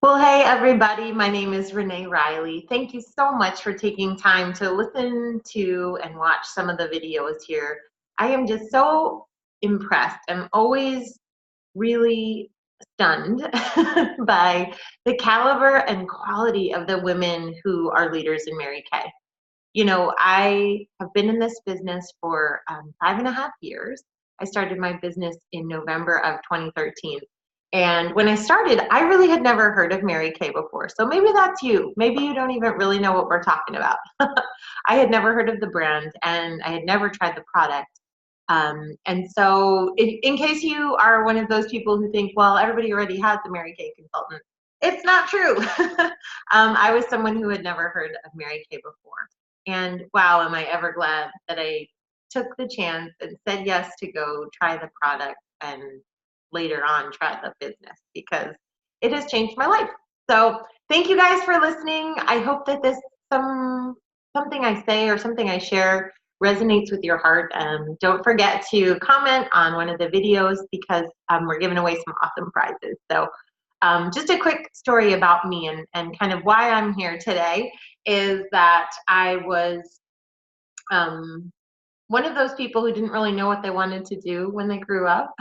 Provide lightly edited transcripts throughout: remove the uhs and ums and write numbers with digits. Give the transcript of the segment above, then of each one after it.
Well, hey everybody, my name is Renee Reilly. Thank you so much for taking time to listen to and watch some of the videos here. I am just so impressed. I'm always really stunned by the caliber and quality of the women who are leaders in Mary Kay. You know, I have been in this business for 5.5 years. I started my business in November of 2013. And when I started, I really had never heard of Mary Kay before. So maybe that's you. Maybe you don't even really know what we're talking about. I had never heard of the brand and I had never tried the product. And so, in case you are one of those people who think, well, everybody already has the Mary Kay consultant, it's not true. I was someone who had never heard of Mary Kay before. And wow, am I ever glad that I took the chance and said yes to go try the product and later on try the business because it has changed my life. So thank you guys for listening. I hope that this something I say or something I share resonates with your heart. Don't forget to comment on one of the videos because we're giving away some awesome prizes. So just a quick story about me and kind of why I'm here today is that I was one of those people who didn't really know what they wanted to do when they grew up.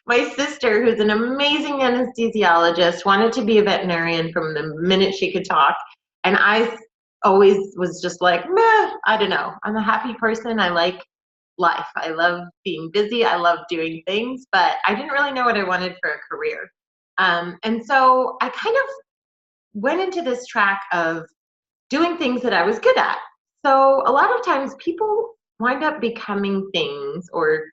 My sister, who's an amazing anesthesiologist, wanted to be a veterinarian from the minute she could talk. And I always was just like, meh, I don't know. I'm a happy person. I like life. I love being busy. I love doing things, but I didn't really know what I wanted for a career. And so I kind of went into this track of doing things that I was good at. So a lot of times people wind up becoming things or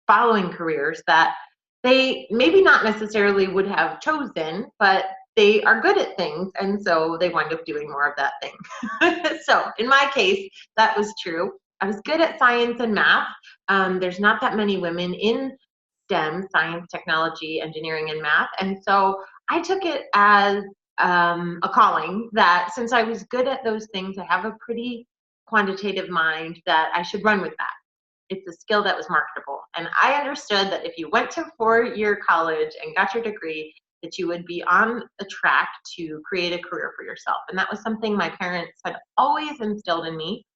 following careers that they maybe not necessarily would have chosen, but they are good at things, and so they wind up doing more of that thing. So in my case, that was true. I was good at science and math. There's not that many women in STEM, science, technology, engineering, and math, and so I took it as a calling that since I was good at those things, I have a pretty quantitative mind that I should run with that. It's a skill that was marketable. And I understood that if you went to 4-year college and got your degree, that you would be on a track to create a career for yourself. And that was something my parents had always instilled in me.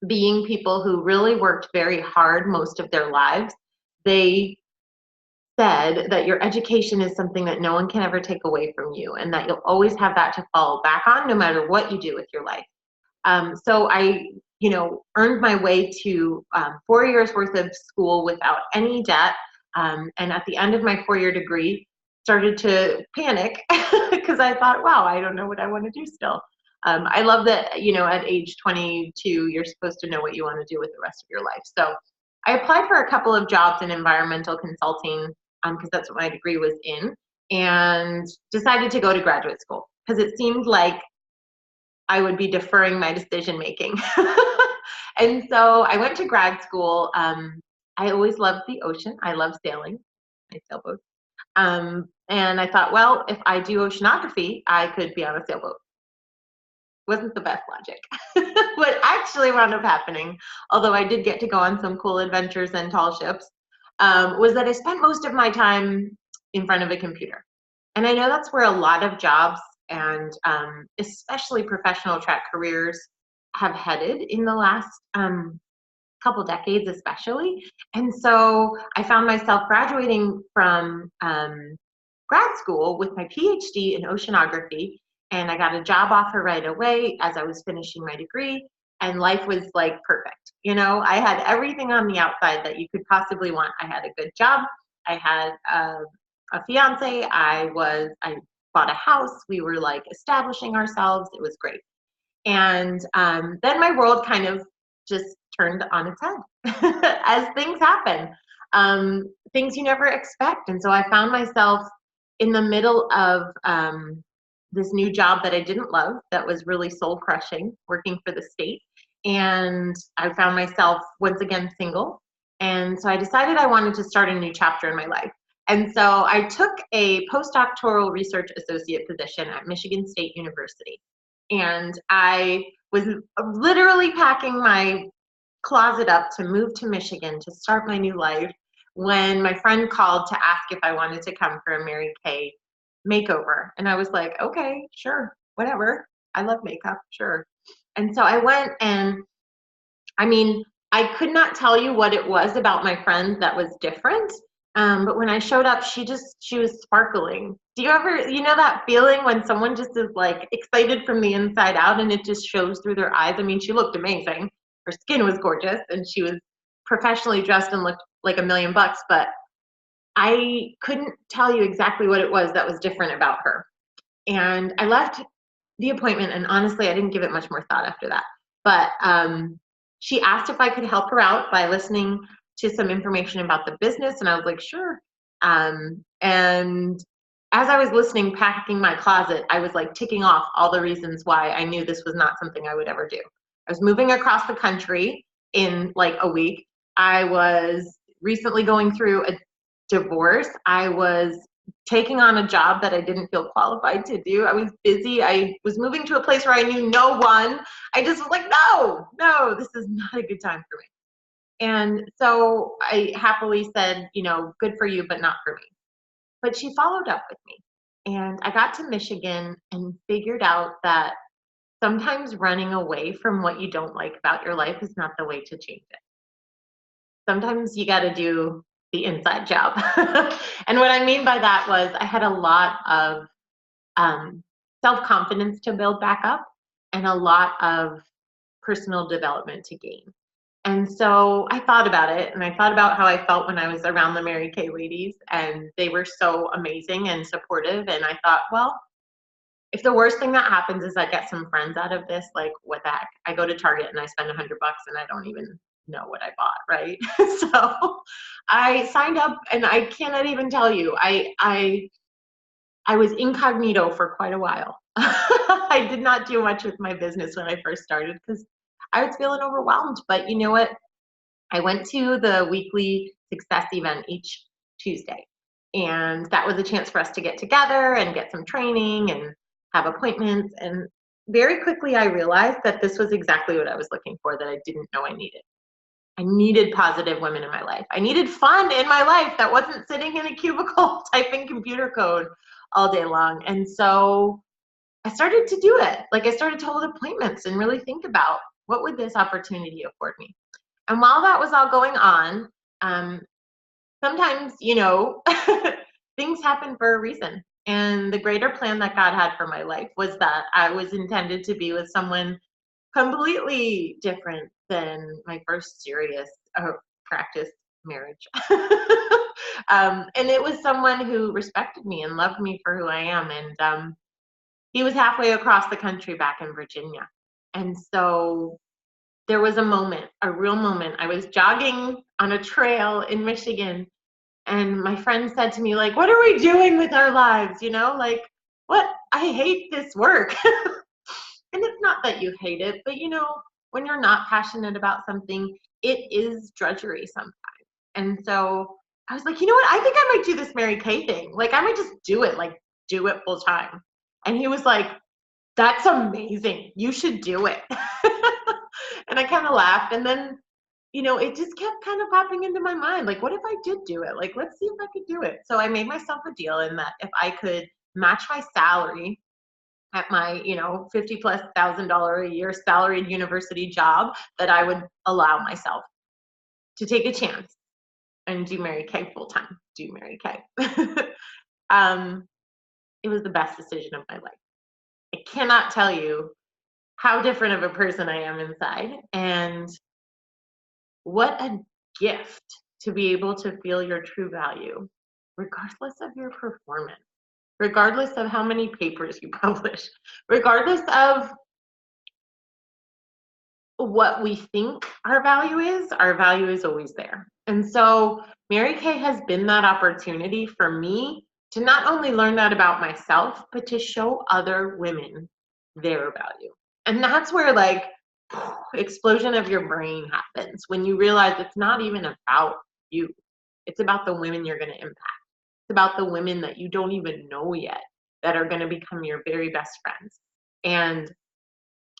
Being people who really worked very hard most of their lives, they said that your education is something that no one can ever take away from you and that you'll always have that to fall back on no matter what you do with your life. So I, earned my way to 4 years worth of school without any debt. And at the end of my 4-year degree, started to panic because I thought, wow, I don't know what I want to do still. I love that, at age 22, you're supposed to know what you want to do with the rest of your life. So I applied for a couple of jobs in environmental consulting because that's what my degree was in, and decided to go to graduate school because it seemed like I would be deferring my decision making. And so I went to grad school. I always loved the ocean. I love sailing, my sailboat. And I thought, well, if I do oceanography, I could be on a sailboat. Wasn't the best logic. What actually wound up happening, although I did get to go on some cool adventures and tall ships, was that I spent most of my time in front of a computer. And I know that's where a lot of jobs and especially professional track careers have headed in the last couple decades, especially. And so I found myself graduating from grad school with my PhD in oceanography, and I got a job offer right away as I was finishing my degree, and life was like perfect. I had everything on the outside that you could possibly want. I had a good job. I had a fiance. I bought a house. We were like establishing ourselves. It was great. And then my world kind of just turned on its head as things happen, things you never expect. And so I found myself in the middle of this new job that I didn't love, that was really soul crushing, working for the state. And I found myself once again single. And so I decided I wanted to start a new chapter in my life. And so I took a postdoctoral research associate position at Michigan State University. And I was literally packing my closet up to move to Michigan to start my new life when my friend called to ask if I wanted to come for a Mary Kay makeover. And I was like, okay, sure, whatever. I love makeup, sure. And so I went, and I mean, I could not tell you what it was about my friend that was different. But when I showed up, she was sparkling. Do you ever, that feeling when someone just is like excited from the inside out and it just shows through their eyes? I mean, she looked amazing. Her skin was gorgeous and she was professionally dressed and looked like $1,000,000, but I couldn't tell you exactly what it was that was different about her. And I left the appointment, and honestly, I didn't give it much more thought after that. But she asked if I could help her out by listening to some information about the business, and I was like, sure. And as I was listening, packing my closet, I was like ticking off all the reasons why I knew this was not something I would ever do. I was moving across the country in like a week. I was recently going through a divorce. I was taking on a job that I didn't feel qualified to do. I was busy. I was moving to a place where I knew no one. I just was like, no, this is not a good time for me. And so I happily said, good for you, but not for me. But she followed up with me. And I got to Michigan and figured out that sometimes running away from what you don't like about your life is not the way to change it. Sometimes you got to do the inside job. And what I mean by that was I had a lot of self-confidence to build back up and a lot of personal development to gain. And so I thought about it, and I thought about how I felt when I was around the Mary Kay ladies, and they were so amazing and supportive. And I thought, well, if the worst thing that happens is I get some friends out of this, like what the heck? I go to Target and I spend $100 and I don't even know what I bought, right? So I signed up, and I cannot even tell you, I was incognito for quite a while. I did not do much with my business when I first started because I was feeling overwhelmed. But you know what? I went to the weekly success event each Tuesday. And that was a chance for us to get together and get some training and have appointments. And very quickly, I realized that this was exactly what I was looking for, that I didn't know I needed. I needed positive women in my life. I needed fun in my life that wasn't sitting in a cubicle typing computer code all day long. And so I started to do it. Like, I started to hold appointments and really think about what would this opportunity afford me. And while that was all going on, sometimes, things happen for a reason. And the greater plan that God had for my life was that I was intended to be with someone completely different than my first serious practice marriage. And it was someone who respected me and loved me for who I am. And he was halfway across the country back in Virginia. And so there was a moment, a real moment. I was jogging on a trail in Michigan, and my friend said to me, like, what are we doing with our lives? Like, what? I hate this work. And it's not that you hate it, but when you're not passionate about something, it is drudgery sometimes. And so I was like, you know what? I think I might do this Mary Kay thing. Like, I might just do it, like, do it full time. And he was like, that's amazing. You should do it. And I kind of laughed. And then, it just kept kind of popping into my mind. Like, what if I did do it? Like, let's see if I could do it. So I made myself a deal in that if I could match my salary at my, $50,000+ a year salaried university job, that I would allow myself to take a chance and do Mary Kay full time. Do Mary Kay. It was the best decision of my life. I cannot tell you how different of a person I am inside, and what a gift to be able to feel your true value, regardless of your performance, regardless of how many papers you publish, regardless of what we think our value is always there. And so Mary Kay has been that opportunity for me to not only learn that about myself, but to show other women their value. And that's where, like, explosion of your brain happens, when you realize it's not even about you. It's about the women you're going to impact. It's about the women that you don't even know yet that are going to become your very best friends. And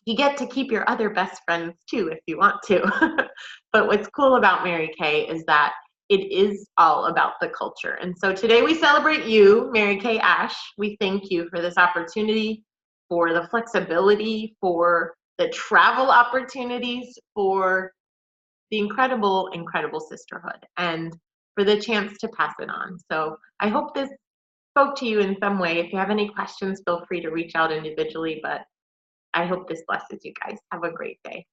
you get to keep your other best friends too if you want to. But what's cool about Mary Kay is that it is all about the culture. And so today we celebrate you, Mary Kay Ash. We thank you for this opportunity, for the flexibility, for the travel opportunities, for the incredible, incredible sisterhood, and for the chance to pass it on. So I hope this spoke to you in some way. If you have any questions, feel free to reach out individually, but I hope this blesses you guys. Have a great day.